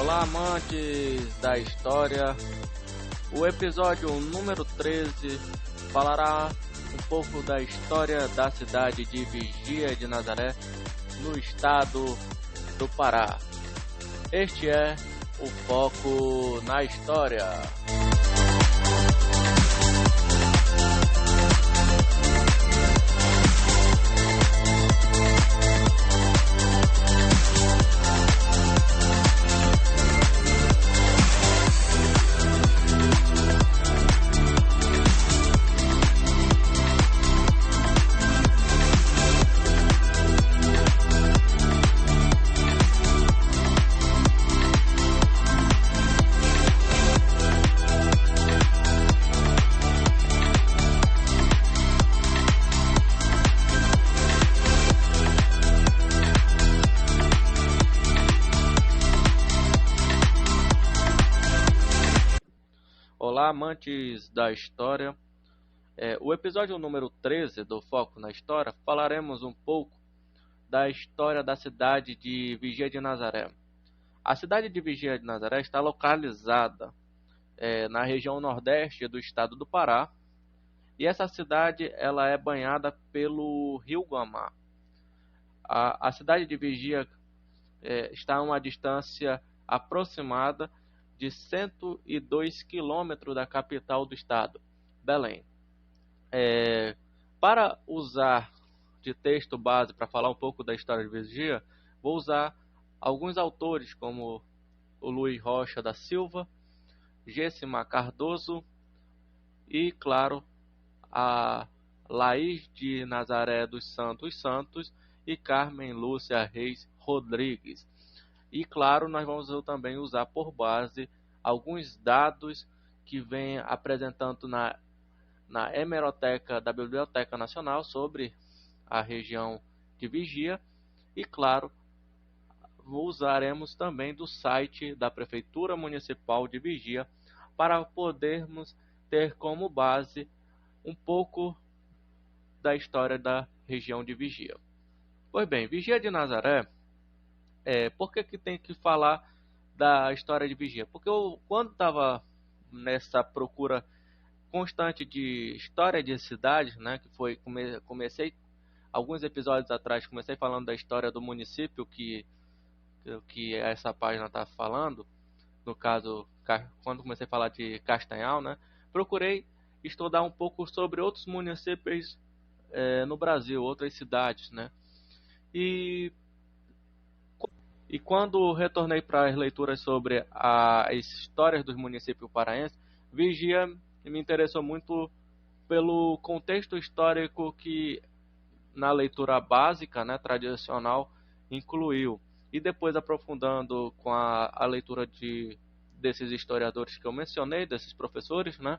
Olá, amantes da história. O episódio número 13 falará um pouco da história da cidade de Vigia de Nazaré, no estado do Pará. Este é o Foco na História. Olá, amantes da história. O episódio número 13 do Foco na História falaremos um pouco da história da cidade de Vigia de Nazaré. A cidade de Vigia de Nazaré está localizada na região nordeste do estado do Pará, e essa cidade ela é banhada pelo rio Guamá. A cidade de Vigia está a uma distância aproximada de 102 quilômetros da capital do estado, Belém. Para usar de texto base para falar um pouco da história de Vigia, vou usar alguns autores como o Luiz Rocha da Silva, Gessima Cardoso e, claro, a Laís de Nazaré dos Santos e Carmen Lúcia Reis Rodrigues. E, claro, nós vamos também usar por base alguns dados que vem apresentando na hemeroteca da Biblioteca Nacional sobre a região de Vigia. E, claro, usaremos também do site da Prefeitura Municipal de Vigia para podermos ter como base um pouco da história da região de Vigia. Pois bem, Vigia de Nazaré, por que tem que falar da história de Vigia? Porque eu, quando estava nessa procura constante de história de cidades, né, que foi comecei alguns episódios atrás, comecei falando da história do município que essa página está falando, no caso, quando comecei a falar de Castanhal, né, procurei estudar um pouco sobre outros municípios no Brasil, outras cidades, né, e quando retornei para as leituras sobre as histórias dos municípios paraenses, Vigia me interessou muito pelo contexto histórico que na leitura básica, né, tradicional, incluiu. E depois aprofundando com a leitura desses historiadores que eu mencionei, desses professores, né,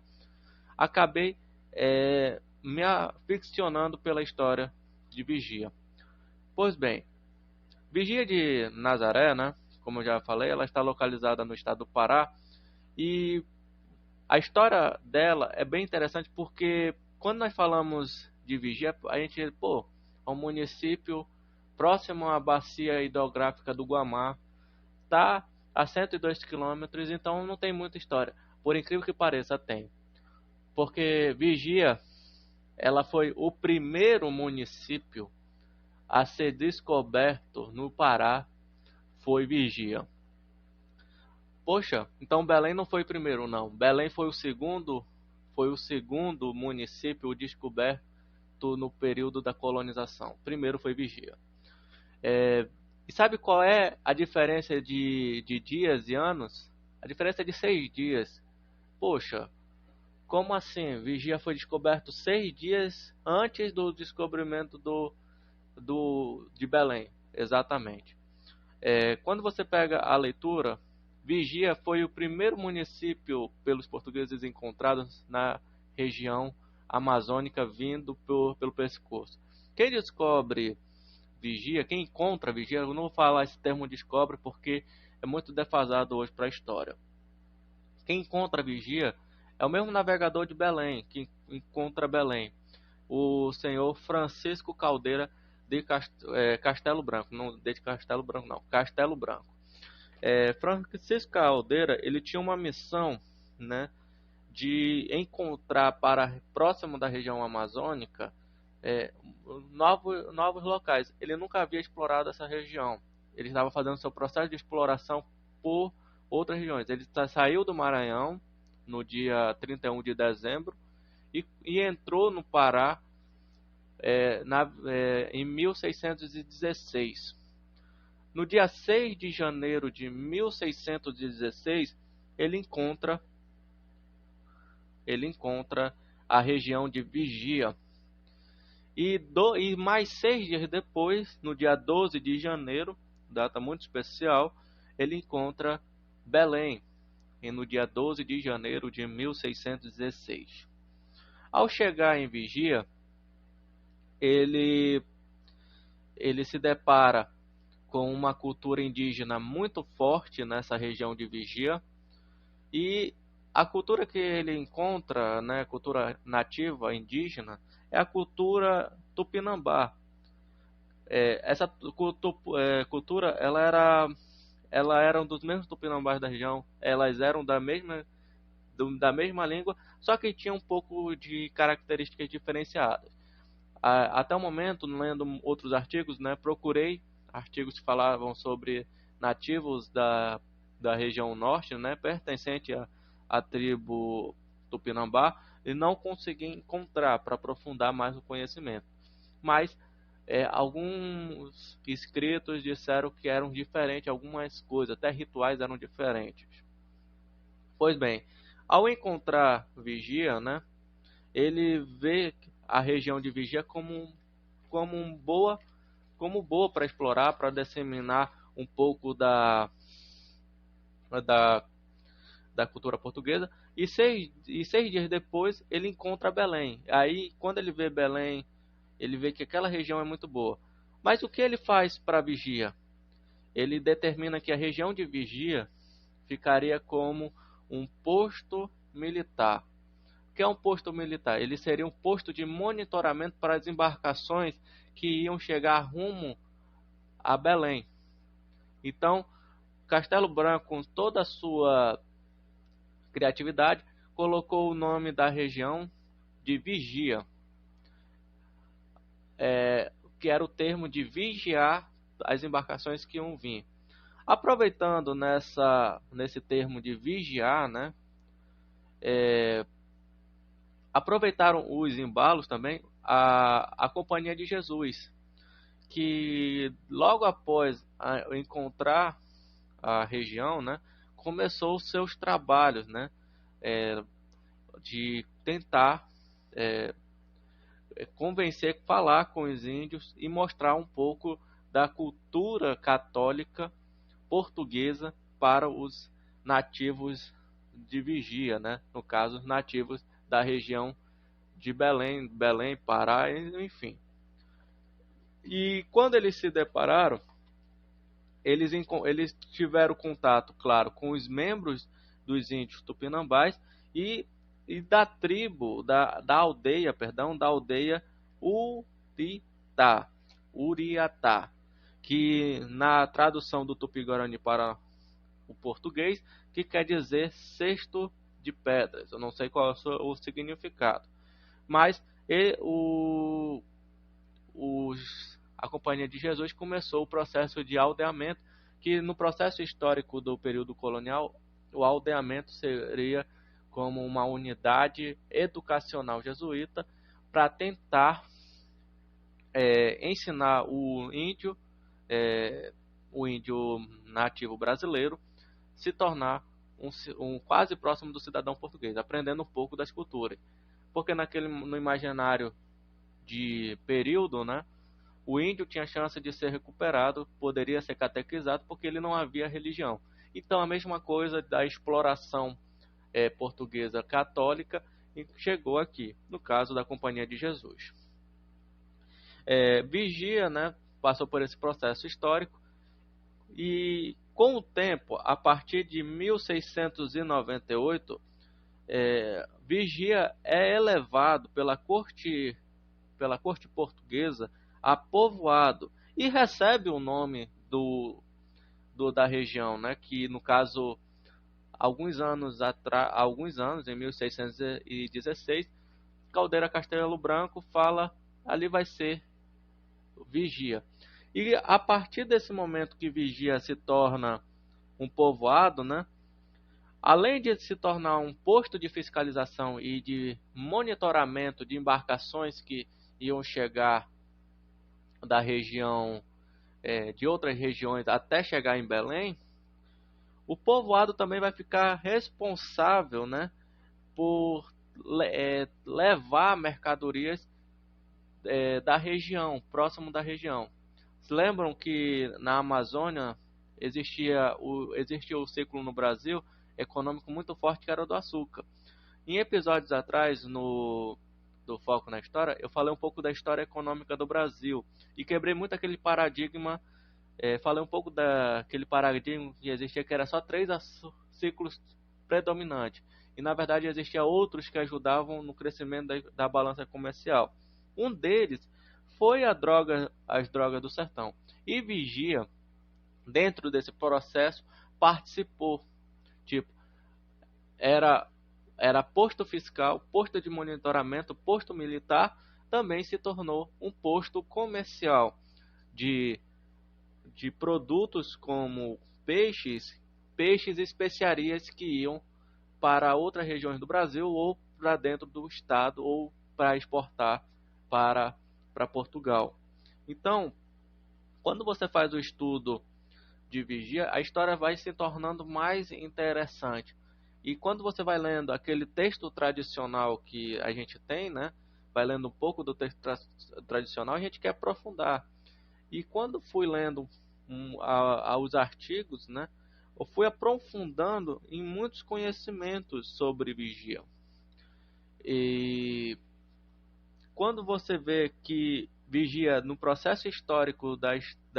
acabei me aficionando pela história de Vigia. Pois bem, Vigia de Nazaré, né, como eu já falei, ela está localizada no estado do Pará, e a história dela é bem interessante porque quando nós falamos de Vigia, a gente, é um município próximo à bacia hidrográfica do Guamá, está a 102 quilômetros, então não tem muita história. Por incrível que pareça, tem. Porque Vigia, ela foi o primeiro município a ser descoberto no Pará, foi Vigia. Poxa, então Belém não foi o primeiro, não. Belém foi o segundo município descoberto no período da colonização. Primeiro foi Vigia. E sabe qual é a diferença de dias e anos? A diferença é de 6 dias. Poxa, como assim? Vigia foi descoberto 6 dias antes do descobrimento de Belém. Exatamente. Quando você pega a leitura, Vigia foi o primeiro município pelos portugueses encontrados na região amazônica vindo pelo pescoço. Quem descobre Vigia, quem encontra Vigia, eu não vou falar esse termo descobre porque é muito defasado hoje para a história. Quem encontra Vigia é o mesmo navegador de Belém, que encontra Belém, o senhor Francisco Caldeira de Castelo Branco, não de Castelo Branco não, Castelo Branco. Francisco Caldeira, ele tinha uma missão, né, de encontrar para próximo da região amazônica é, novos locais. Ele nunca havia explorado essa região. Ele estava fazendo seu processo de exploração por outras regiões. Ele saiu do Maranhão no dia 31 de dezembro e entrou no Pará em 1616. No dia 6 de janeiro de 1616, ele encontra a região de Vigia. E mais 6 dias depois, no dia 12 de janeiro, data muito especial, ele encontra Belém, e no dia 12 de janeiro de 1616. Ao chegar em Vigia, ele se depara com uma cultura indígena muito forte nessa região de Vigia, e a cultura que ele encontra, né, cultura nativa indígena, é a cultura tupinambá. Essa cultura, ela era um dos mesmos tupinambás da região, elas eram da mesma língua, só que tinham um pouco de características diferenciadas. Até o momento, lendo outros artigos, né, procurei artigos que falavam sobre nativos da região norte, né, pertencente à tribo Tupinambá, e não consegui encontrar para aprofundar mais o conhecimento. Mas alguns escritos disseram que eram diferentes, algumas coisas, até rituais eram diferentes. Pois bem, ao encontrar Vigia, né, ele vê a região de Vigia como boa para explorar, para disseminar um pouco da, da cultura portuguesa. E 6 dias depois ele encontra Belém. Aí, quando ele vê Belém, ele vê que aquela região é muito boa. Mas o que ele faz para Vigia? Ele determina que a região de Vigia ficaria como um posto militar. O que é um posto militar? Ele seria um posto de monitoramento para as embarcações que iam chegar rumo a Belém. Então, Castelo Branco, com toda a sua criatividade, colocou o nome da região de Vigia, que era o termo de vigiar as embarcações que iam vir. Aproveitando nesse termo de vigiar, né, aproveitaram os embalos também a Companhia de Jesus, que logo após encontrar a região, né, começou os seus trabalhos, né, de tentar convencer, falar com os índios e mostrar um pouco da cultura católica portuguesa para os nativos de Vigia, né, no caso, os nativos da região de Belém, Pará, enfim. E quando eles se depararam, eles tiveram contato, claro, com os membros dos índios tupinambás e da tribo, da aldeia Uriatá, que na tradução do Tupi-Guarani para o português, que quer dizer cesto de pedras. Eu não sei qual é o significado, mas a Companhia de Jesus começou o processo de aldeamento, que no processo histórico do período colonial, o aldeamento seria como uma unidade educacional jesuíta para tentar ensinar o índio nativo brasileiro, se tornar um quase próximo do cidadão português, aprendendo um pouco das culturas. Porque no imaginário de período, né, o índio tinha chance de ser recuperado, poderia ser catequizado, porque ele não havia religião. Então, a mesma coisa da exploração portuguesa católica chegou aqui, no caso da Companhia de Jesus. Vigia, né, passou por esse processo histórico e, com o tempo, a partir de 1698, Vigia é elevado pela corte portuguesa a povoado e recebe o nome da região, né? Que no caso, alguns anos atrás, em 1616, Caldeira Castelo Branco fala ali vai ser Vigia. E a partir desse momento que Vigia se torna um povoado, né? Além de se tornar um posto de fiscalização e de monitoramento de embarcações que iam chegar da região, de outras regiões até chegar em Belém, o povoado também vai ficar responsável, né, por levar mercadorias da região, próximo da região. Se lembram que na Amazônia existia o ciclo no Brasil econômico muito forte, que era o do açúcar. Em episódios atrás, do Foco na História, eu falei um pouco da história econômica do Brasil e quebrei muito aquele paradigma. Falei um pouco daquele paradigma que existia, que era só três ciclos predominantes. E na verdade existia outros que ajudavam no crescimento da balança comercial. Um deles foi as drogas do sertão. E Vigia, dentro desse processo, participou. Tipo, era posto fiscal, posto de monitoramento, posto militar, também se tornou um posto comercial de produtos como peixes e especiarias que iam para outras regiões do Brasil ou para dentro do estado ou para exportar para Portugal. Então, quando você faz o estudo de Vigia, a história vai se tornando mais interessante. E quando você vai lendo aquele texto tradicional que a gente tem, né? Vai lendo um pouco do texto tradicional, a gente quer aprofundar. E quando fui lendo os artigos, né? Eu fui aprofundando em muitos conhecimentos sobre Vigia. E quando você vê que Vigia, no processo histórico da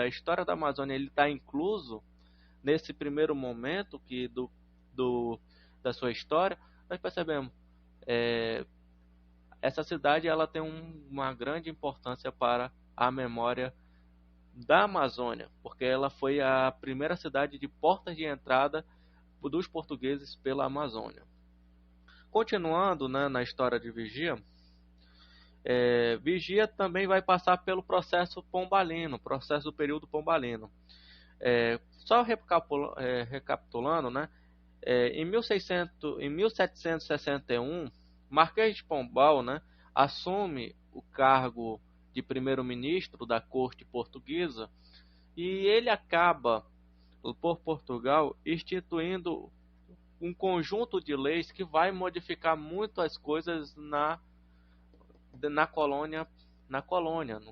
história da Amazônia, ele está incluso nesse primeiro momento da sua história, nós percebemos essa cidade ela tem uma grande importância para a memória da Amazônia, porque ela foi a primeira cidade de portas de entrada dos portugueses pela Amazônia. Continuando, né, na história de Vigia, Vigia também vai passar pelo processo pombalino, processo do período pombalino. Só recapitulando, né, em 1761, Marquês de Pombal, né, assume o cargo de primeiro-ministro da corte portuguesa e ele acaba, por Portugal, instituindo um conjunto de leis que vai modificar muito as coisas na colônia, no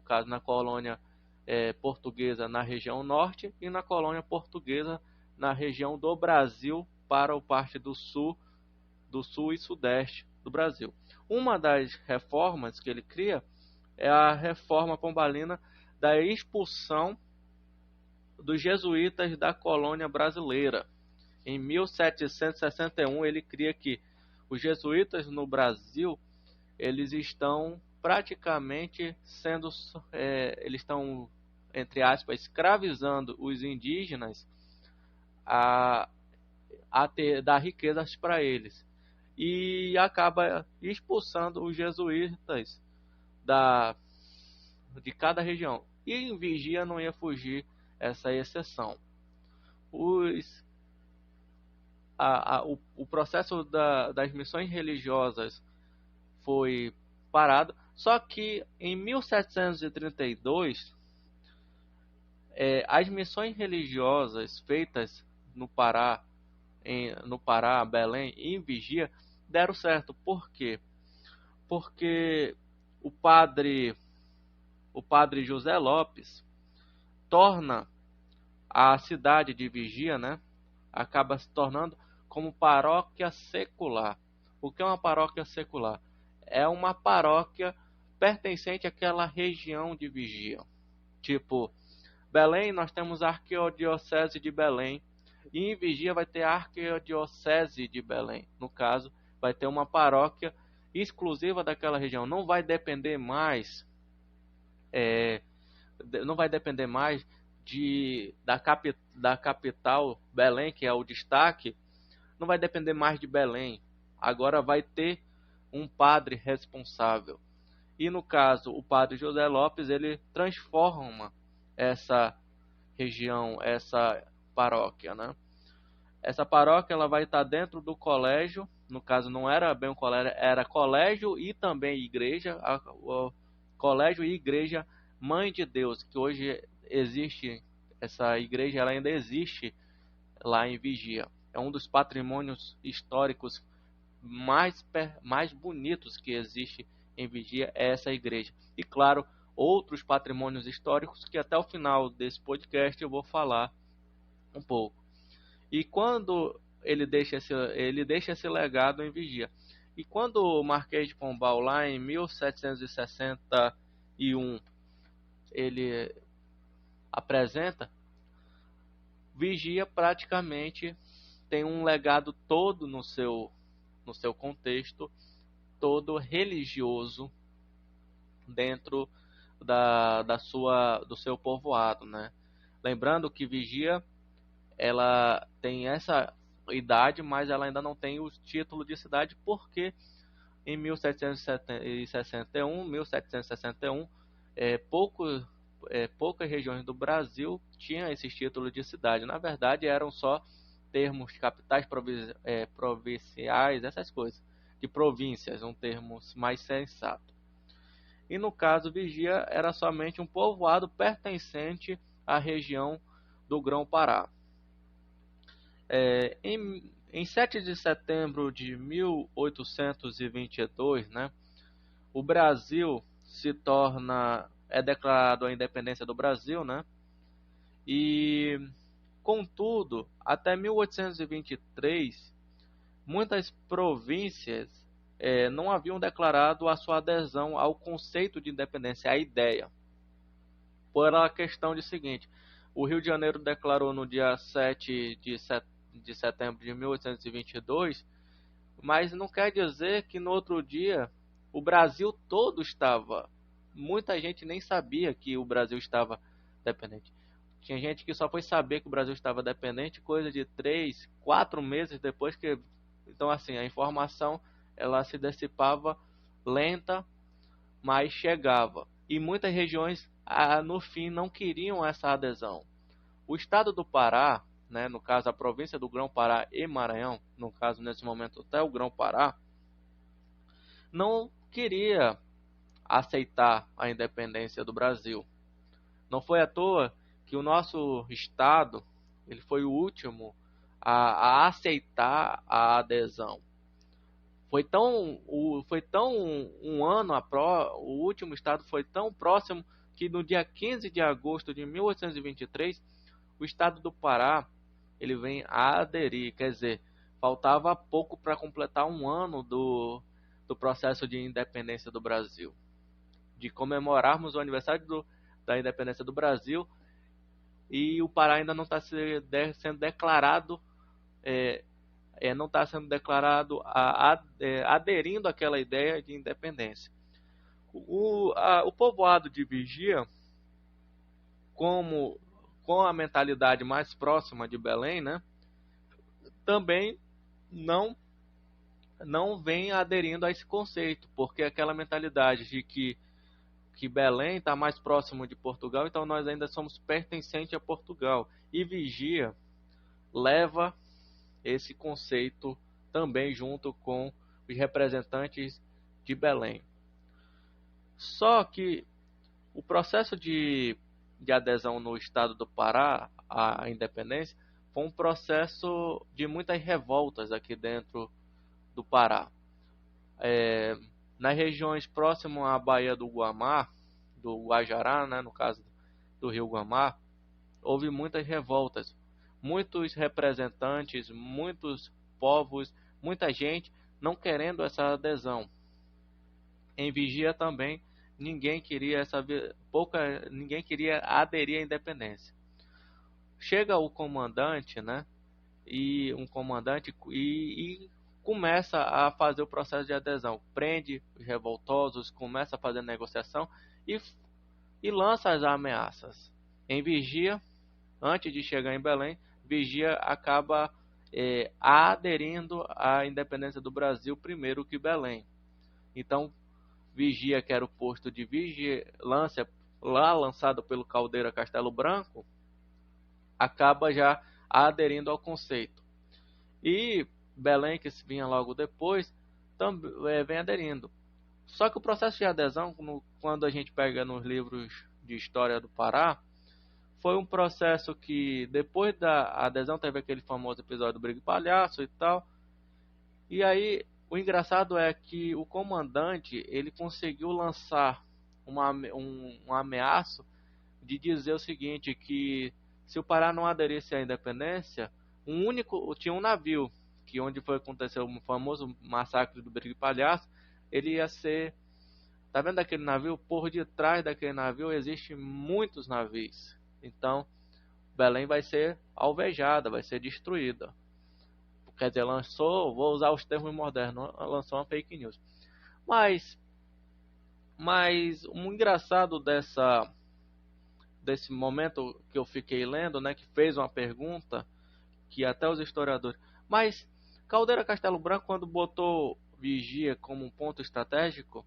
caso na colônia portuguesa na região norte e na colônia portuguesa na região do Brasil para a parte do sul e sudeste do Brasil. Uma das reformas que ele cria é a reforma pombalina da expulsão dos jesuítas da colônia brasileira. Em 1761 ele cria que os jesuítas no Brasil eles estão praticamente eles estão, entre aspas, escravizando os indígenas a dar riquezas para eles. E acaba expulsando os jesuítas de cada região. E em Vigia não ia fugir essa exceção. O processo das missões religiosas foi parado, só que em 1732 as missões religiosas feitas no Pará, Belém e em Vigia deram certo. Por quê? Porque o padre José Lopes torna a cidade de Vigia, né, acaba se tornando como paróquia secular. O que é uma paróquia secular? É uma paróquia pertencente àquela região de Vigia. Tipo, Belém, nós temos a Arquidiocese de Belém. E em Vigia vai ter a Arquidiocese de Belém. No caso, vai ter uma paróquia exclusiva daquela região. Não vai depender mais da capital, Belém, que é o destaque, não vai depender mais de Belém. Agora vai ter um padre responsável. E no caso, o padre José Lopes, ele transforma essa região, essa paróquia, né? Essa paróquia ela vai estar dentro do colégio, no caso não era bem um colégio, era colégio e também igreja, o colégio e igreja Mãe de Deus, que hoje existe, essa igreja ela ainda existe lá em Vigia. É um dos patrimônios históricos mais bonitos que existe em Vigia, é essa igreja. E claro, outros patrimônios históricos que até o final desse podcast eu vou falar um pouco. E quando ele deixa esse legado em Vigia. E quando o Marquês de Pombal, lá em 1761, ele apresenta, Vigia praticamente tem um legado todo no seu contexto, todo religioso, dentro do seu povoado, né? Lembrando que Vigia ela tem essa idade, mas ela ainda não tem o título de cidade, porque em 1761, poucas regiões do Brasil tinham esse título de cidade. Na verdade, eram só termos capitais provinciais, essas coisas, de províncias, um termo mais sensato. E no caso, Vigia era somente um povoado pertencente à região do Grão-Pará. Em 7 de setembro de 1822, né, o Brasil é declarado a independência do Brasil, né, e contudo, até 1823, muitas províncias não haviam declarado a sua adesão ao conceito de independência, à ideia, por a questão de seguinte: o Rio de Janeiro declarou no dia 7 de setembro de 1822, mas não quer dizer que no outro dia o Brasil todo estava. Muita gente nem sabia que o Brasil estava dependente. Tinha gente que só foi saber que o Brasil estava dependente coisa de 3, 4 meses depois que. Então, assim, a informação ela se dissipava lenta, mas chegava. E muitas regiões, no fim, não queriam essa adesão. O estado do Pará, né, no caso a província do Grão-Pará e Maranhão, no caso nesse momento até o Grão-Pará, não queria aceitar a independência do Brasil. Não foi à toa que o nosso estado ele foi o último a aceitar a adesão. Foi tão um ano o último estado foi tão próximo que no dia 15 de agosto de 1823 o estado do Pará ele vem a aderir, quer dizer, faltava pouco para completar um ano do processo de independência do Brasil, de comemorarmos o aniversário da independência do Brasil, e o Pará ainda não está sendo declarado, não está sendo declarado aderindo àquela ideia de independência. O povoado de Vigia, com a mentalidade mais próxima de Belém, né, também não vem aderindo a esse conceito, porque aquela mentalidade de que Belém está mais próximo de Portugal, então nós ainda somos pertencentes a Portugal. E Vigia leva esse conceito também junto com os representantes de Belém. Só que o processo de adesão no estado do Pará à independência foi um processo de muitas revoltas aqui dentro do Pará. Nas regiões próximas à Baía do Guamá, do Guajará, né, no caso do Rio Guamá, houve muitas revoltas. Muitos representantes, muitos povos, muita gente não querendo essa adesão. Em Vigia também ninguém queria aderir à independência. Chega o comandante, né? E começa a fazer o processo de adesão, prende os revoltosos, começa a fazer negociação e lança as ameaças. Em Vigia, antes de chegar em Belém, Vigia acaba aderindo à independência do Brasil primeiro que Belém. Então, Vigia, que era o posto de vigilância lá lançado pelo Caldeira Castelo Branco, acaba já aderindo ao conceito. E Belém, que se vinha logo depois, também vem aderindo. Só que o processo de adesão, quando a gente pega nos livros de história do Pará, foi um processo que depois da adesão teve aquele famoso episódio do Briga Palhaço e tal. E aí o engraçado é que o comandante ele conseguiu lançar um ameaço de dizer o seguinte, que se o Pará não aderisse à independência, tinha um navio que onde foi acontecer o famoso massacre do Briga Palhaço, ele ia ser, tá vendo aquele navio? Por detrás daquele navio existem muitos navios. Então, Belém vai ser alvejada, vai ser destruída. Quer dizer, vou usar os termos modernos, lançou uma fake news. Mas o engraçado desse momento que eu fiquei lendo, né, que fez uma pergunta, que até os historiadores... Mas Caldeira Castelo Branco, quando botou Vigia como um ponto estratégico,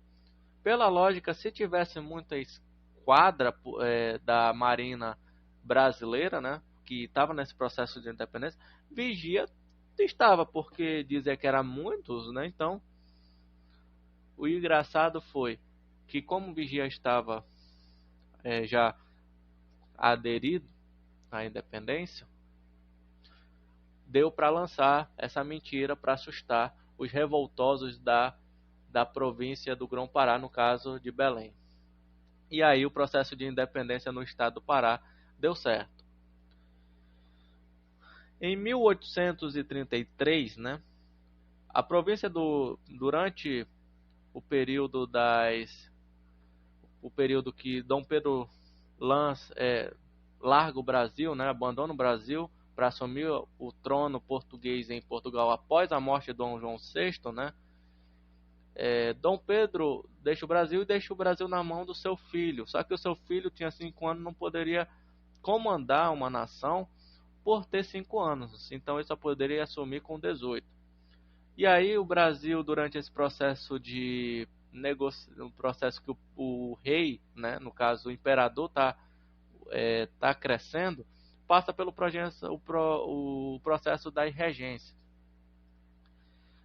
pela lógica, se tivesse muita esquadra da Marinha brasileira, né, que estava nesse processo de independência, Vigia estava, porque dizia que era muitos, né? Então, o engraçado foi que como Vigia estava já aderido à independência, deu para lançar essa mentira para assustar os revoltosos da província do Grão-Pará, no caso de Belém. E aí o processo de independência no estado do Pará deu certo. Em 1833, né, a província durante o período que Dom Pedro larga o Brasil, né, abandona o Brasil para assumir o trono português em Portugal após a morte de Dom João VI, né, Dom Pedro deixa o Brasil e deixa o Brasil na mão do seu filho. Só que o seu filho tinha 5 anos, não poderia comandar uma nação por ter 5 anos. Então ele só poderia assumir com 18. E aí o Brasil, durante esse processo de um processo que o rei, né, no caso o imperador, tá crescendo, passa pelo o processo da regência.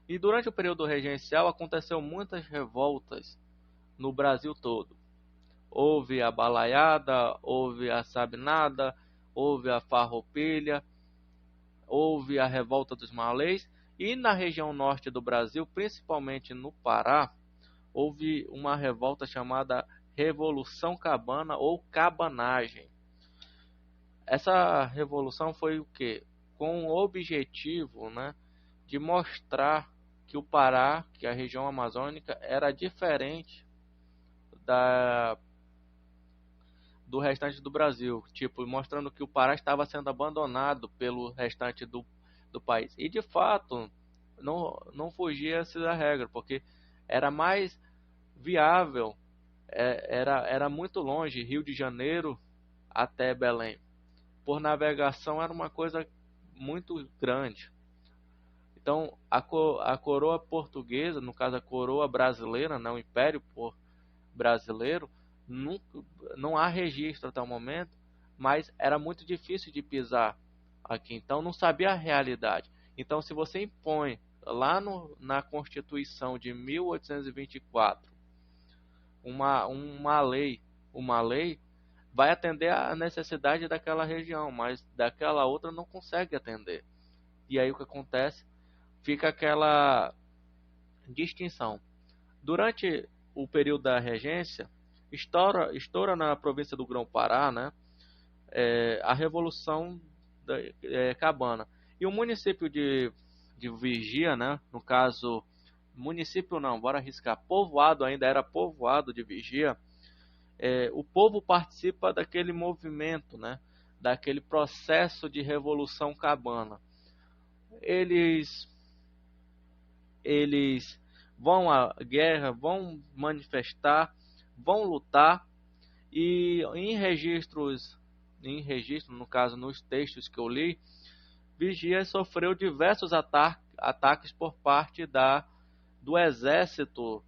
E durante o período regencial aconteceu muitas revoltas no Brasil todo. Houve a balaiada, houve a sabinada, houve a farroupilha, houve a revolta dos malês. E na região norte do Brasil, principalmente no Pará, houve uma revolta chamada Revolução Cabana ou Cabanagem. Essa revolução foi o quê? Com o objetivo, né, de mostrar que o Pará, que a região amazônica, era diferente do restante do Brasil, tipo, mostrando que o Pará estava sendo abandonado pelo restante do país. E de fato, não fugia-se da regra, porque era mais viável, era muito longe, Rio de Janeiro até Belém. Por navegação era uma coisa muito grande. Então, a coroa portuguesa, no caso a coroa brasileira, né, o Império Brasileiro, não há registro até o momento, mas era muito difícil de pisar aqui, então não sabia a realidade. Então, se você impõe lá na Constituição de 1824 uma lei vai atender à necessidade daquela região, mas daquela outra não consegue atender. E aí o que acontece? Fica aquela distinção. Durante o período da regência, estoura na província do Grão-Pará, né, a Revolução Cabana. E o município de Vigia, né, no caso, município não, bora arriscar, povoado, ainda era povoado de Vigia, o povo participa daquele movimento, né, daquele processo de Revolução Cabana. Eles vão à guerra, vão manifestar, vão lutar, e em registros em registro, no caso nos textos que eu li, Vigia sofreu diversos ataques por parte do exército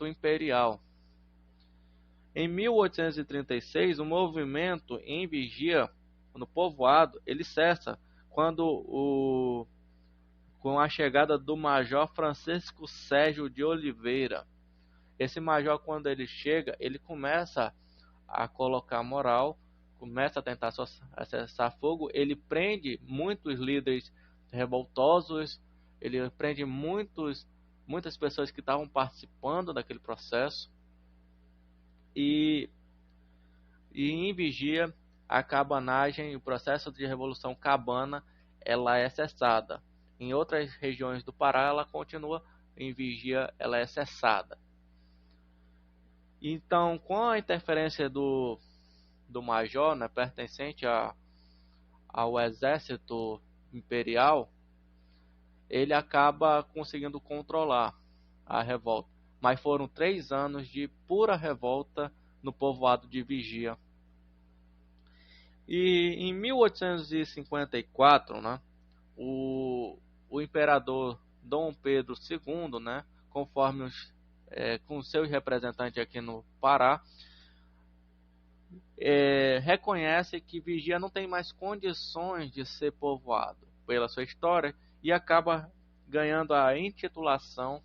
imperial. Em 1836, o movimento em Vigia, no povoado, ele cessa com a chegada do Major Francisco Sérgio de Oliveira. Esse major, quando ele chega, ele começa a colocar moral, começa a tentar cessar fogo, ele prende muitos líderes revoltosos, ele prende muitas pessoas que estavam participando daquele processo, e em Vigia a cabanagem, o processo de revolução cabana, ela é cessada. Em outras regiões do Pará ela continua, em Vigia ela é cessada. Então, com a interferência do major, né, pertencente ao exército imperial, ele acaba conseguindo controlar a revolta. Mas foram 3 anos de pura revolta no povoado de Vigia. E em 1854, né, o imperador Dom Pedro II, né, conforme com seus representantes aqui no Pará, reconhece que Vigia não tem mais condições de ser povoado pela sua história e acaba ganhando a titulação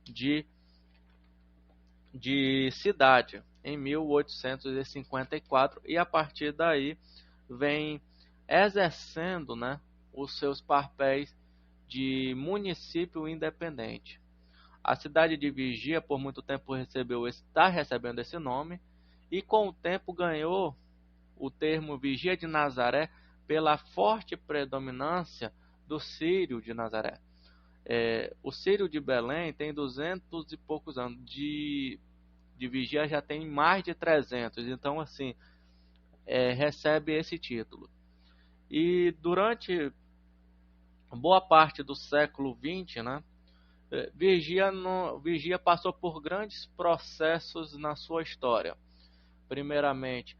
de cidade em 1854, e a partir daí vem exercendo, né, os seus papéis de município independente. A cidade de Vigia por muito tempo está recebendo esse nome, e com o tempo ganhou o termo Vigia de Nazaré pela forte predominância do Círio de Nazaré. O Círio de Belém tem 200 e poucos anos, de Vigia já tem mais de 300, então assim, recebe esse título. E durante boa parte do século XX, né, Vigia passou por grandes processos na sua história. Primeiramente,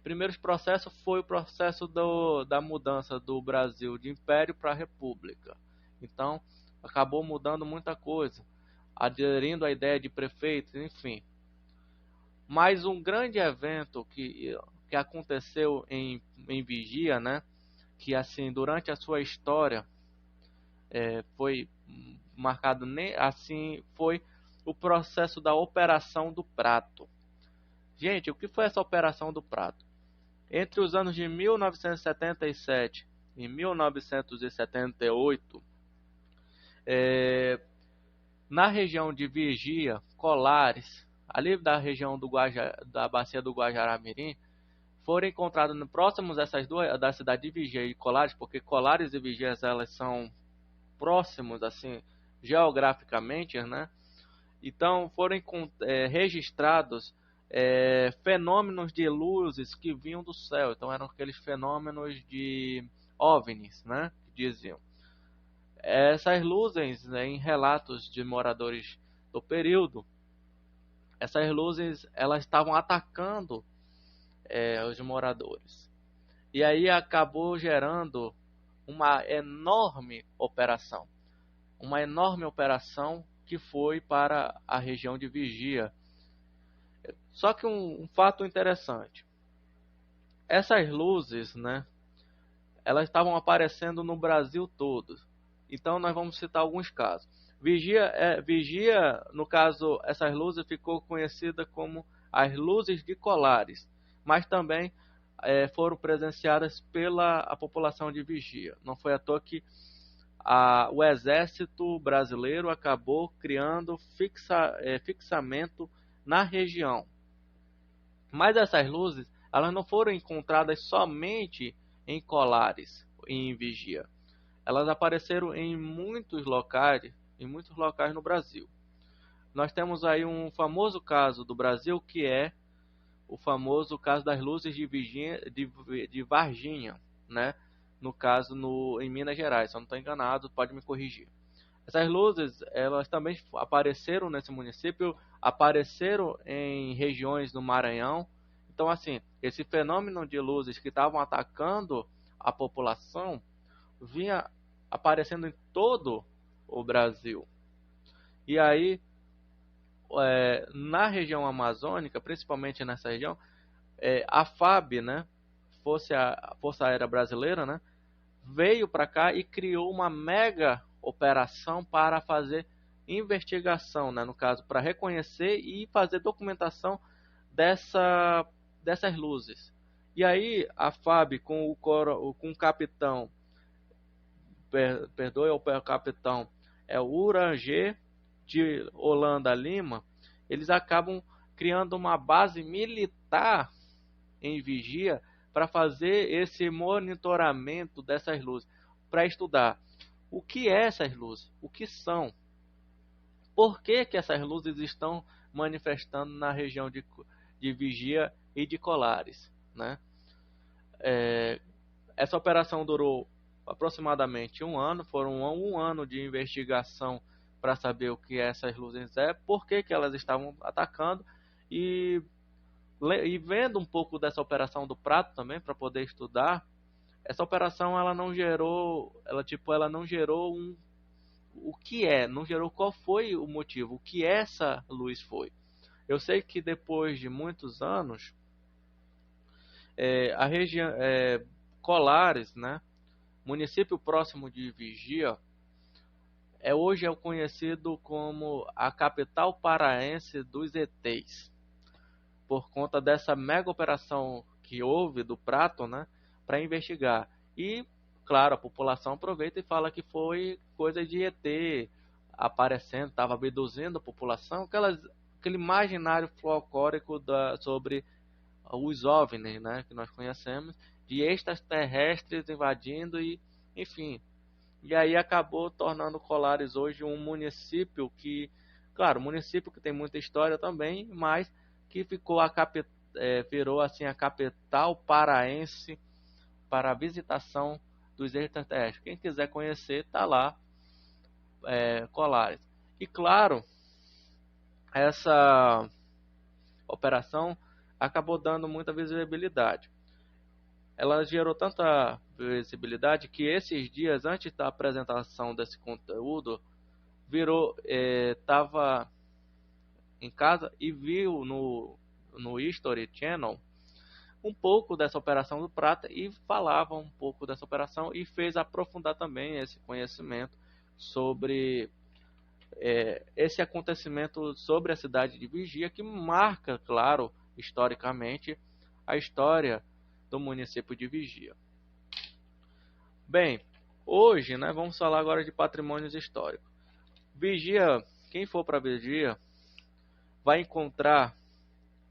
primeiros processos foi o processo da mudança do Brasil de Império para República. Então, acabou mudando muita coisa, aderindo à ideia de prefeitos, enfim. Mas um grande evento que aconteceu em Vigia, né, que assim durante a sua história foi marcado assim, foi o processo da Operação do Prato. Gente, o que foi essa Operação do Prato? Entre os anos de 1977 e 1978, na região de Vigia, Colares, ali da região da bacia do Guajará-Mirim, foram encontrados próximos dessas duas, da cidade de Vigia e Colares, porque Colares e Vigia elas são próximos assim geograficamente, né? Então foram registrados fenômenos de luzes que vinham do céu. Então eram aqueles fenômenos de OVNIs, né, que diziam. Essas luzes, né, em relatos de moradores do período, essas luzes elas estavam atacando os moradores. E aí acabou gerando uma enorme operação. Uma enorme operação que foi para a região de Vigia. Só que um fato interessante. Essas luzes, né, elas estavam aparecendo no Brasil todo. Então nós vamos citar alguns casos. Vigia, no caso, essas luzes ficou conhecida como as luzes de Colares, mas também foram presenciadas pela a população de Vigia. Não foi à toa que o exército brasileiro acabou criando fixamento na região. Mas essas luzes, elas não foram encontradas somente em Colares, em Vigia. Elas apareceram em muitos locais no Brasil. Nós temos aí um famoso caso do Brasil, que é o famoso caso das luzes de Varginha, né? No caso em Minas Gerais, se eu não estou enganado, pode me corrigir. Essas luzes, elas também apareceram nesse município, apareceram em regiões do Maranhão. Então, assim, esse fenômeno de luzes que estavam atacando a população vinha aparecendo em todo o Brasil. E aí, na região amazônica, principalmente nessa região, a FAB, né, a Força Aérea Brasileira, né, veio para cá e criou uma mega operação para fazer investigação, né, no caso, para reconhecer e fazer documentação dessas luzes. E aí a FAB com o capitão, perdoe o capitão, é o Uranger de Holanda Lima, eles acabam criando uma base militar em Vigia para fazer esse monitoramento dessas luzes, para estudar o que é essas luzes, o que são, por que essas luzes estão manifestando na região de Vigia e de Colares, né? Essa operação durou aproximadamente um ano, foram um ano de investigação para saber o que essas luzes por que elas estavam atacando e vendo um pouco dessa operação do Prato também para poder estudar. Essa operação ela não gerou, ela não gerou o que não gerou qual foi o motivo, o que essa luz foi. Eu sei que depois de muitos anos, a região Colares, né, município próximo de Vigia, hoje é conhecido como a capital paraense dos ETs, por conta dessa mega operação que houve do Prato, né, para investigar. E, claro, a população aproveita e fala que foi coisa de ET aparecendo, estava abduzindo a população, aquele imaginário folclórico sobre os OVNIs, né, que nós conhecemos, de extraterrestres invadindo e, enfim. E aí acabou tornando Colares hoje um município que, claro, município que tem muita história também, mas que virou assim a capital paraense para a visitação dos extraterrestres. Quem quiser conhecer, está lá, Colares. E claro, essa operação acabou dando muita visibilidade. Ela gerou tanta visibilidade que esses dias, antes da apresentação desse conteúdo, estava em casa e viu no History Channel um pouco dessa operação do Prata e falava um pouco dessa operação e fez aprofundar também esse conhecimento sobre esse acontecimento sobre a cidade de Vigia, que marca, claro, historicamente, a história do município de Vigia. Bem, hoje, né, vamos falar agora de patrimônios históricos. Vigia, quem for para Vigia, vai encontrar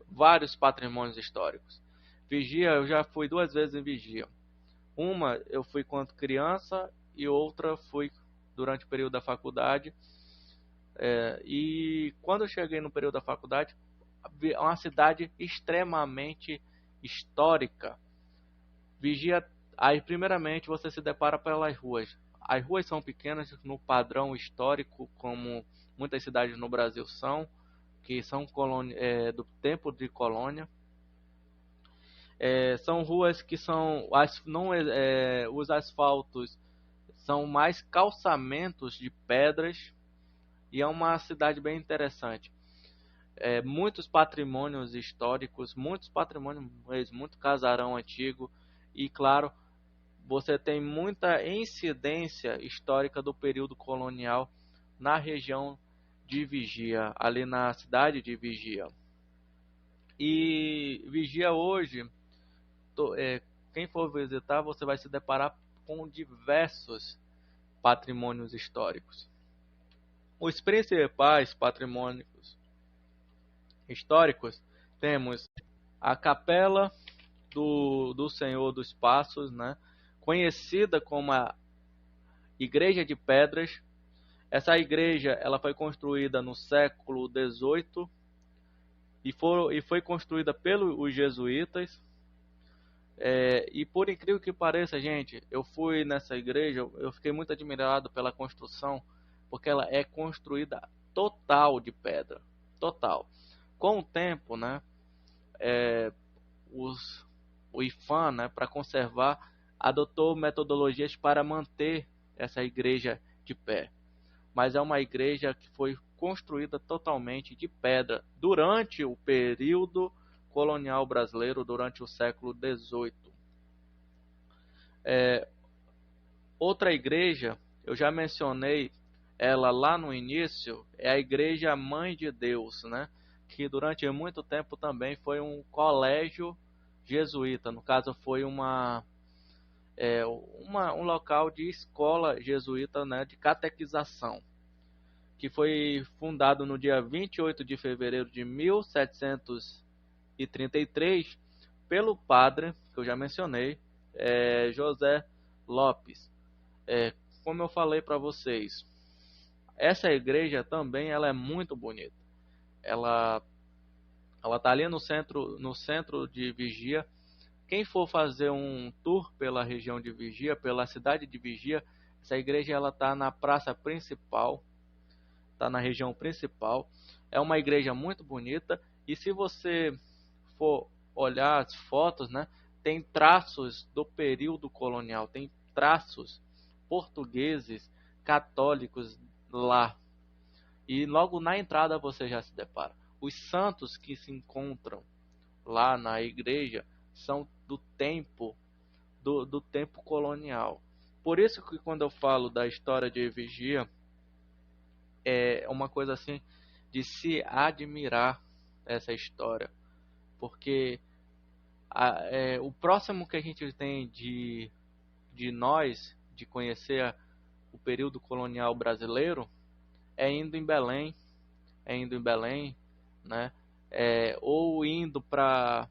vários patrimônios históricos. Vigia, eu já fui 2 vezes em Vigia. Uma eu fui quando criança e outra fui durante o período da faculdade. E quando eu cheguei no período da faculdade, é uma cidade extremamente histórica. Vigia, aí primeiramente você se depara pelas ruas. As ruas são pequenas no padrão histórico, como muitas cidades no Brasil são, que são do tempo de colônia. São ruas que são os asfaltos são mais calçamentos de pedras e é uma cidade bem interessante. Muitos patrimônios históricos, muito casarão antigo e, claro, você tem muita incidência histórica do período colonial na região de Vigia, ali na cidade de Vigia. E Vigia hoje, quem for visitar, você vai se deparar com diversos patrimônios históricos. Os principais patrimônios históricos temos a Capela do Senhor dos Passos, né? Conhecida como a Igreja de Pedras. Essa igreja ela foi construída no século XVIII e foi construída pelos jesuítas. E por incrível que pareça, gente, eu fui nessa igreja, eu fiquei muito admirado pela construção, porque ela é construída total de pedra, total. Com o tempo, né, os, o IPHAN, né, para conservar, adotou metodologias para manter essa igreja de pé. Mas é uma igreja que foi construída totalmente de pedra durante o período colonial brasileiro, durante o século XVIII. Outra igreja, eu já mencionei ela lá no início, é a Igreja Mãe de Deus, né? Que durante muito tempo também foi um colégio jesuíta. No caso, foi um local de escola jesuíta, né, de catequização, que foi fundado no dia 28 de fevereiro de 1733 pelo padre, que eu já mencionei, José Lopes. Como eu falei para vocês, essa igreja também ela é muito bonita. Ela está ali no centro de Vigia. Quem for fazer um tour pela região de Vigia, pela cidade de Vigia, essa igreja ela está na praça principal, está na região principal. É uma igreja muito bonita e se você for olhar as fotos, né, tem traços do período colonial, tem traços portugueses, católicos lá. E logo na entrada você já se depara. Os santos que se encontram lá na igreja são do tempo colonial. Por isso que quando eu falo da história de Vigia, é uma coisa assim de se admirar essa história. Porque o próximo que a gente tem de nós, de conhecer o período colonial brasileiro, é indo em Belém, né? Ou indo para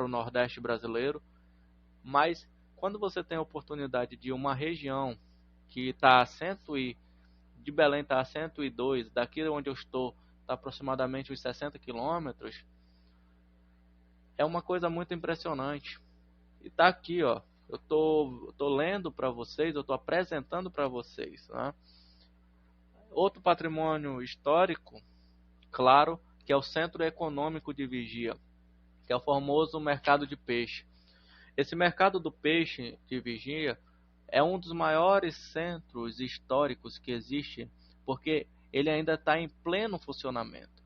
o Nordeste brasileiro. Mas quando você tem a oportunidade de uma região que está de Belém está a 102, daqui onde eu estou está aproximadamente uns 60 quilômetros, é uma coisa muito impressionante. E está aqui, ó, eu tô lendo para vocês, eu estou apresentando para vocês, né? Outro patrimônio histórico, claro, que é o Centro Econômico de Vigia, que é o famoso mercado de peixe. Esse mercado do peixe de Vigia é um dos maiores centros históricos que existe, porque ele ainda está em pleno funcionamento.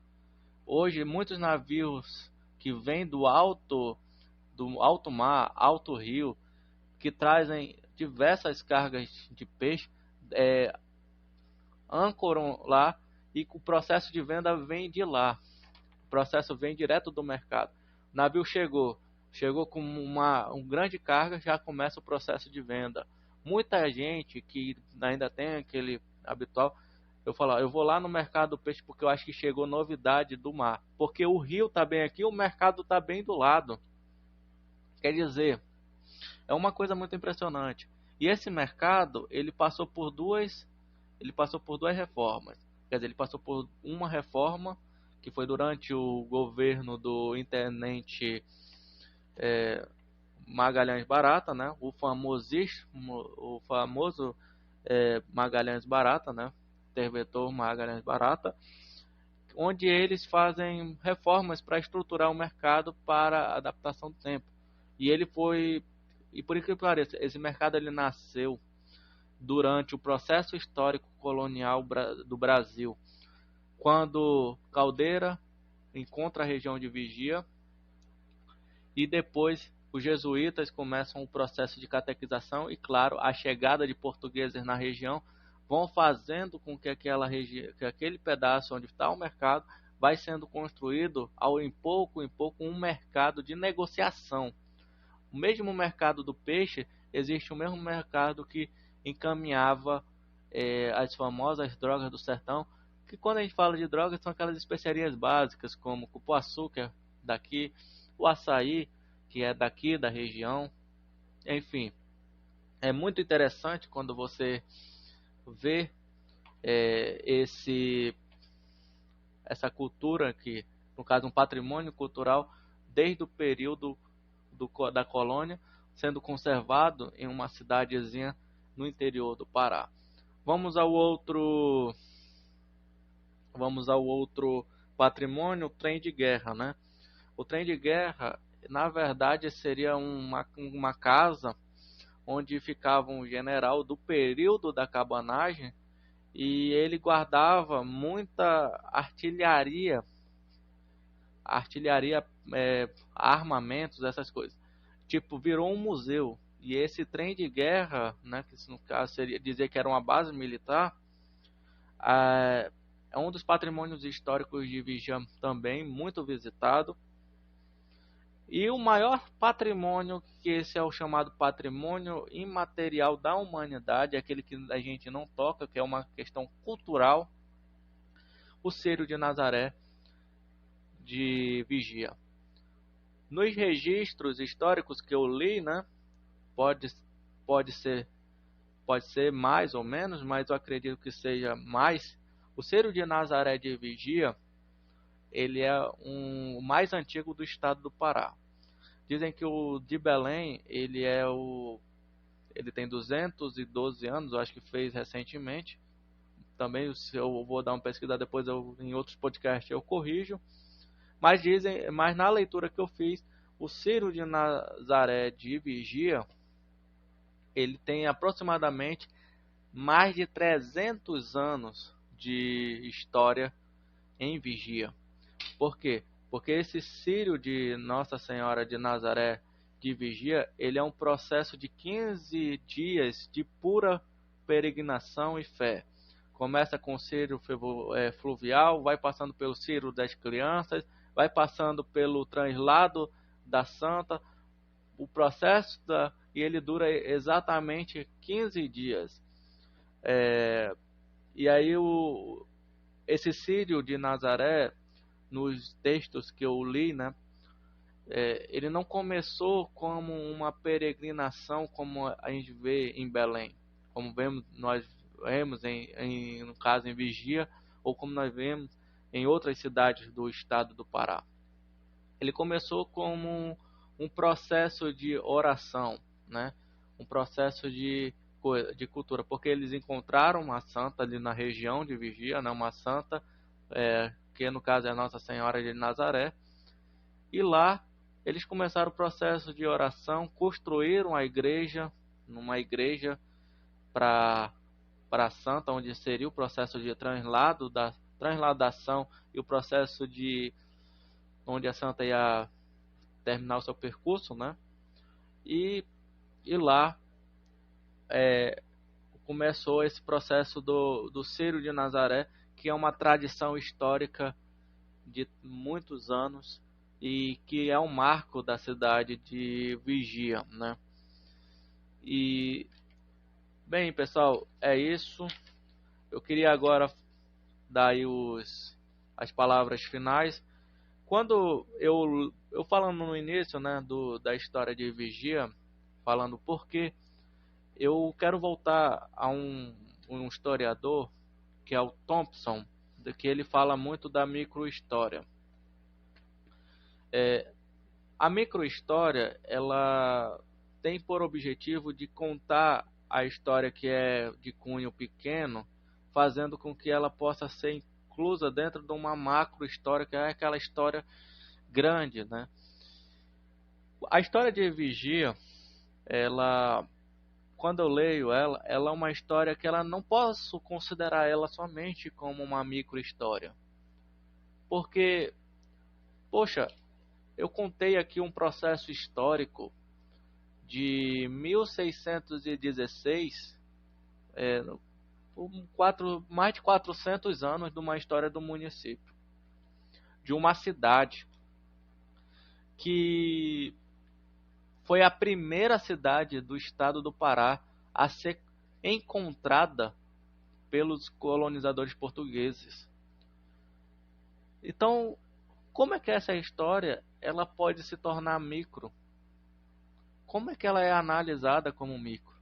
Hoje, muitos navios que vêm do alto mar, alto rio, que trazem diversas cargas de peixe, ancoram lá e o processo de venda vem de lá. O processo vem direto do mercado. O navio chegou com uma grande carga, já começa o processo de venda. Muita gente que ainda tem aquele habitual, eu falo, eu vou lá no mercado do peixe porque eu acho que chegou novidade do mar. Porque o rio está bem aqui, o mercado está bem do lado. Quer dizer, é uma coisa muito impressionante. E esse mercado, ele passou por duas reformas. Quer dizer, ele passou por uma reforma que foi durante o governo do intendente Magalhães Barata, né? O famoso Magalhães Barata, né? Interventor Magalhães Barata, onde eles fazem reformas para estruturar o mercado para a adaptação do tempo. E por incrível que pareça, esse mercado ele nasceu durante o processo histórico colonial do Brasil, quando Caldeira encontra a região de Vigia e depois os jesuítas começam o processo de catequização e, claro, a chegada de portugueses na região vão fazendo com que aquele pedaço onde está o mercado vai sendo construído em pouco um mercado de negociação. O mesmo mercado do peixe, existe o mesmo mercado que encaminhava as famosas drogas do sertão, que quando a gente fala de drogas são aquelas especiarias básicas como cupuaçu, que é daqui, o açaí, que é daqui da região. Enfim, é muito interessante quando você vê essa cultura aqui, no caso um patrimônio cultural desde o período da colônia, sendo conservado em uma cidadezinha no interior do Pará. Vamos ao outro, vamos ao outro patrimônio, o trem de guerra, né? O trem de guerra, na verdade, seria uma casa onde ficava um general do período da cabanagem e ele guardava muita artilharia, artilharia, armamentos, essas coisas. Tipo, virou um museu. E esse trem de guerra, né, que no caso seria dizer que era uma base militar, é um dos patrimônios históricos de Vigia também, muito visitado. E o maior patrimônio, que esse é o chamado patrimônio imaterial da humanidade, aquele que a gente não toca, que é uma questão cultural, o Círio de Nazaré de Vigia. Nos registros históricos que eu li, né, pode, pode ser, pode ser mais ou menos, mas eu acredito que seja mais. O Círio de Nazaré de Vigia, ele é o mais antigo do estado do Pará. Dizem que o de Belém, ele tem 212 anos, eu acho que fez recentemente. Também, se eu vou dar uma pesquisa depois, em outros podcasts eu corrijo. Mas na leitura que eu fiz, o Círio de Nazaré de Vigia, ele tem aproximadamente mais de 300 anos de história em Vigia. Por quê? Porque esse Círio de Nossa Senhora de Nazaré de Vigia, ele é um processo de 15 dias de pura peregrinação e fé. Começa com o Círio fluvial, vai passando pelo Círio das crianças, vai passando pelo translado da Santa, o processo e ele dura exatamente 15 dias. E aí esse Círio de Nazaré, nos textos que eu li, né, ele não começou como uma peregrinação como a gente vê em Belém, como nós vemos no caso em Vigia, ou como nós vemos em outras cidades do estado do Pará. Ele começou como um processo de oração, né, um processo de cultura, porque eles encontraram uma santa ali na região de Vigia, né, uma santa, que no caso é Nossa Senhora de Nazaré, e lá eles começaram o processo de oração, construíram a igreja, numa igreja para a santa, onde seria o processo de transladação e o processo de onde a santa ia terminar o seu percurso, né? E lá começou esse processo do Círio de Nazaré, que é uma tradição histórica de muitos anos e que é um marco da cidade de Vigia, né? E bem, pessoal, é isso. Eu queria agora dar aí as palavras finais. Quando eu falando no início, né, da história de Vigia, falando por quê, eu quero voltar a um historiador que é o Thompson, que ele fala muito da microhistória. A microhistória, ela tem por objetivo de contar a história que é de cunho pequeno, fazendo com que ela possa ser inclusa dentro de uma macro história, que é aquela história grande, né? A história de Vigia, quando eu leio ela é uma história que ela não posso considerar ela somente como uma micro história, porque, poxa, eu contei aqui um processo histórico de 1616, mais de 400 anos de uma história do município, de uma cidade que foi a primeira cidade do estado do Pará a ser encontrada pelos colonizadores portugueses. Então, como é que essa história ela pode se tornar micro? Como é que ela é analisada como micro?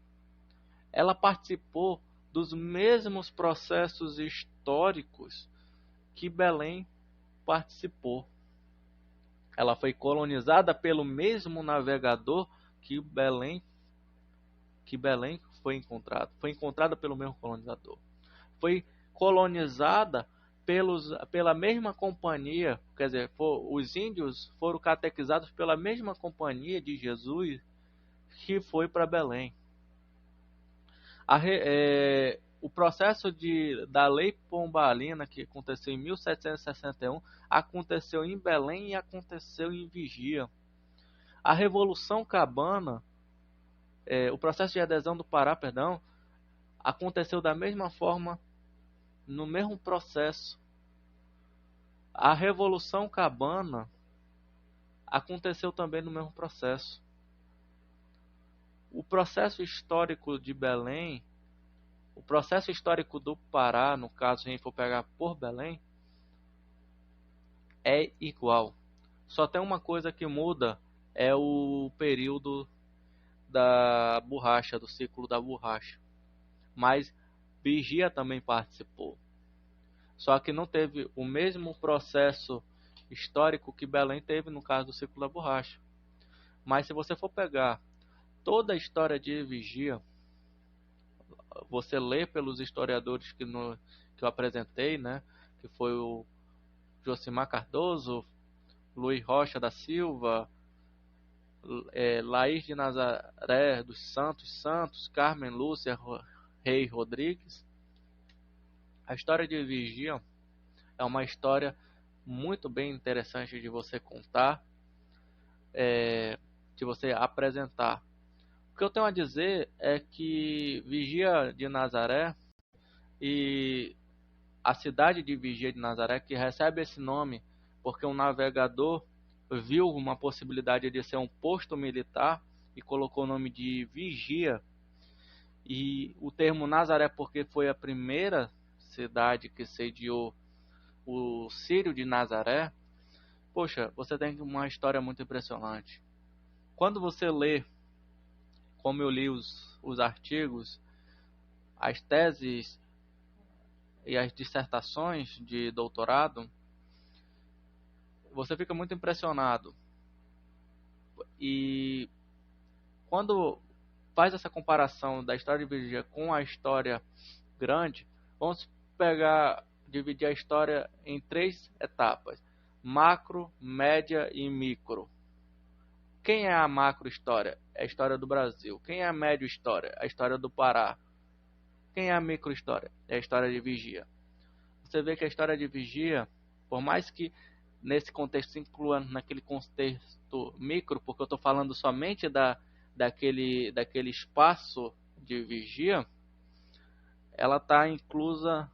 Ela participou dos mesmos processos históricos que Belém participou. Ela foi colonizada pelo mesmo navegador que Belém foi encontrada? Foi encontrada pelo mesmo colonizador. Foi colonizada pela mesma companhia, quer dizer, os índios foram catequizados pela mesma companhia de Jesus que foi para Belém. O processo da Lei Pombalina, que aconteceu em 1761, aconteceu em Belém e aconteceu em Vigia. A Revolução Cabana, o processo de adesão do Pará, perdão, aconteceu da mesma forma, no mesmo processo. A Revolução Cabana aconteceu também no mesmo processo. O processo histórico de Belém, o processo histórico do Pará, no caso, se a gente for pegar por Belém, é igual. Só tem uma coisa que muda, é o período da borracha, do ciclo da borracha. Mas Vigia também participou. Só que não teve o mesmo processo histórico que Belém teve no caso do ciclo da borracha. Mas se você for pegar toda a história de Vigia, você lê pelos historiadores que eu apresentei, né? Que foi o Josimar Cardoso, Luiz Rocha da Silva, Laís de Nazaré dos Santos, Carmen Lúcia Rei Rodrigues. A história de Vigia é uma história muito bem interessante de você contar, de você apresentar. O que eu tenho a dizer é que Vigia de Nazaré e a cidade de Vigia de Nazaré, que recebe esse nome porque um navegador viu uma possibilidade de ser um posto militar e colocou o nome de Vigia, e o termo Nazaré porque foi a primeira cidade que sediou o Círio de Nazaré. Poxa, você tem uma história muito impressionante. Quando você lê, como eu li os artigos, as teses e as dissertações de doutorado, você fica muito impressionado. E quando faz essa comparação da história de Vigia com a história grande, vamos dividir a história em 3 etapas: macro, média e micro. Quem é a macro história? É a história do Brasil. Quem é a médio história? A história do Pará. Quem é a micro história? É a história de Vigia. Você vê que a história de Vigia, por mais que nesse contexto se inclua naquele contexto micro, porque eu estou falando somente daquele espaço de Vigia, ela está inclusa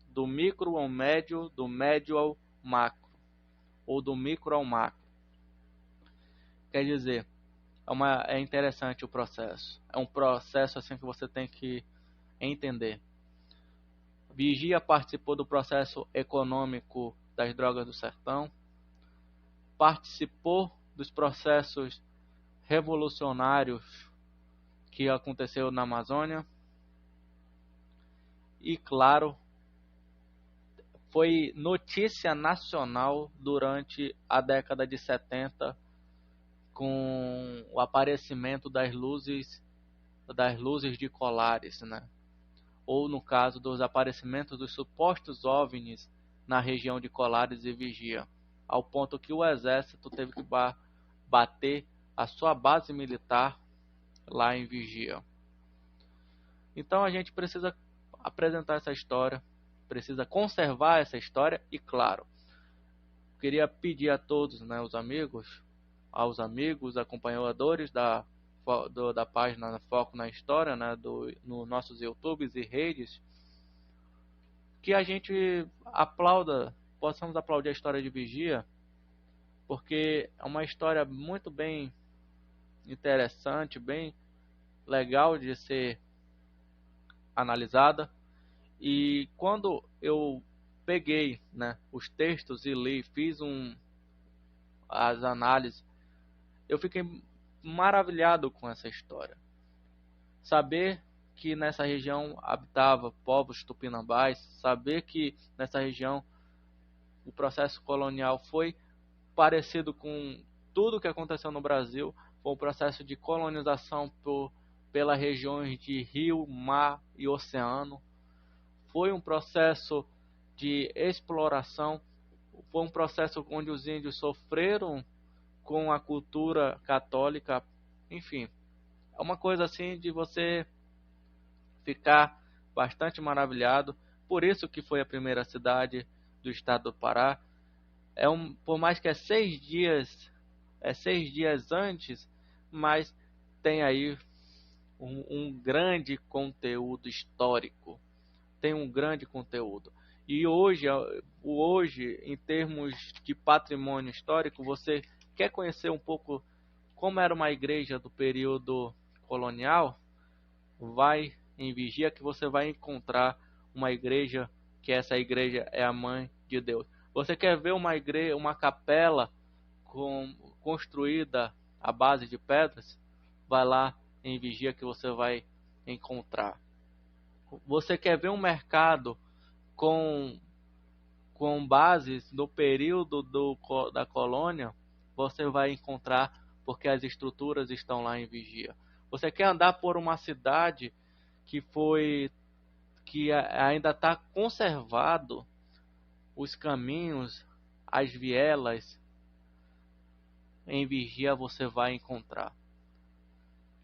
do micro ao médio, do médio ao macro, ou do micro ao macro. Quer dizer, é interessante o processo. É um processo assim que você tem que entender. Vigia participou do processo econômico das drogas do sertão, participou dos processos revolucionários que aconteceu na Amazônia e, claro, foi notícia nacional durante a década de 70 com o aparecimento das luzes de Colares, né? Ou no caso dos aparecimentos dos supostos OVNIs na região de Colares e Vigia, ao ponto que o exército teve que bater a sua base militar lá em Vigia. Então a gente precisa apresentar essa história, precisa conservar essa história e, claro, queria pedir a todos, né, aos amigos, acompanhadores da página Foco na História, né, nos nossos YouTubes e redes, que a gente possamos aplaudir a história de Vigia, porque é uma história muito bem interessante, bem legal de ser analisada. E quando eu peguei, né, os textos e li, fiz as análises, eu fiquei maravilhado com essa história. Saber que nessa região habitava povos tupinambás, saber que nessa região o processo colonial foi parecido com tudo que aconteceu no Brasil, foi um processo de colonização pelas regiões de rio, mar e oceano. Foi um processo de exploração, foi um processo onde os índios sofreram com a cultura católica. Enfim, é uma coisa assim de você ficar bastante maravilhado. Por isso que foi a primeira cidade do estado do Pará. Por mais que é 6 dias antes, mas tem aí um grande conteúdo histórico. Tem um grande conteúdo. E hoje, em termos de patrimônio histórico, você quer conhecer um pouco como era uma igreja do período colonial? Vai em Vigia que você vai encontrar uma igreja, que essa igreja é a Mãe de Deus. Você quer ver uma igreja, uma capela construída à base de pedras? Vai lá em Vigia que você vai encontrar. Você quer ver um mercado com bases do período da colônia? Você vai encontrar, porque as estruturas estão lá em Vigia. Você quer andar por uma cidade que ainda está conservado os caminhos, as vielas? Em Vigia você vai encontrar.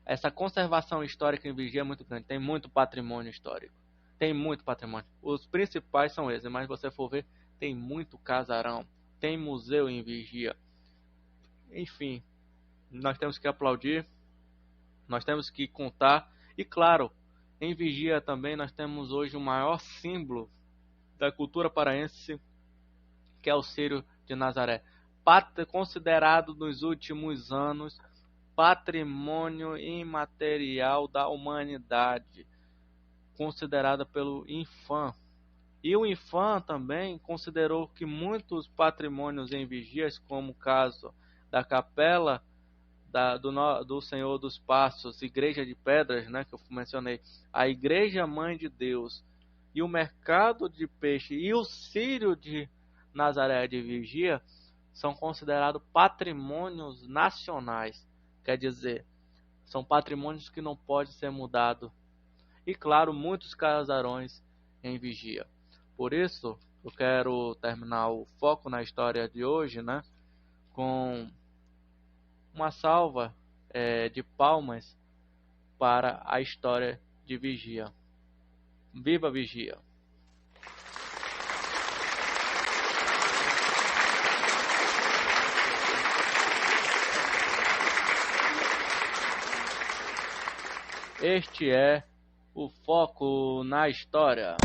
Essa conservação histórica em Vigia é muito grande. Tem muito patrimônio histórico. Tem muito patrimônio. Os principais são esses, mas se você for ver, tem muito casarão. Tem museu em Vigia. Enfim, nós temos que aplaudir. Nós temos que contar. E claro, em Vigia também nós temos hoje o maior símbolo da cultura paraense, que é o Círio de Nazaré. Considerado nos últimos anos patrimônio imaterial da humanidade, considerada pelo INFAM. E o INFAM também considerou que muitos patrimônios em Vigias, como o caso da Capela do Senhor dos Passos, Igreja de Pedras, né, que eu mencionei, a Igreja Mãe de Deus, e o Mercado de Peixe e o Círio de Nazaré de Vigia, são considerados patrimônios nacionais. Quer dizer, são patrimônios que não podem ser mudados. E claro, muitos casarões em Vigia. Por isso, eu quero terminar o foco na história de hoje, né, com uma salva de palmas para a história de Vigia. Viva Vigia! Este é o foco na história.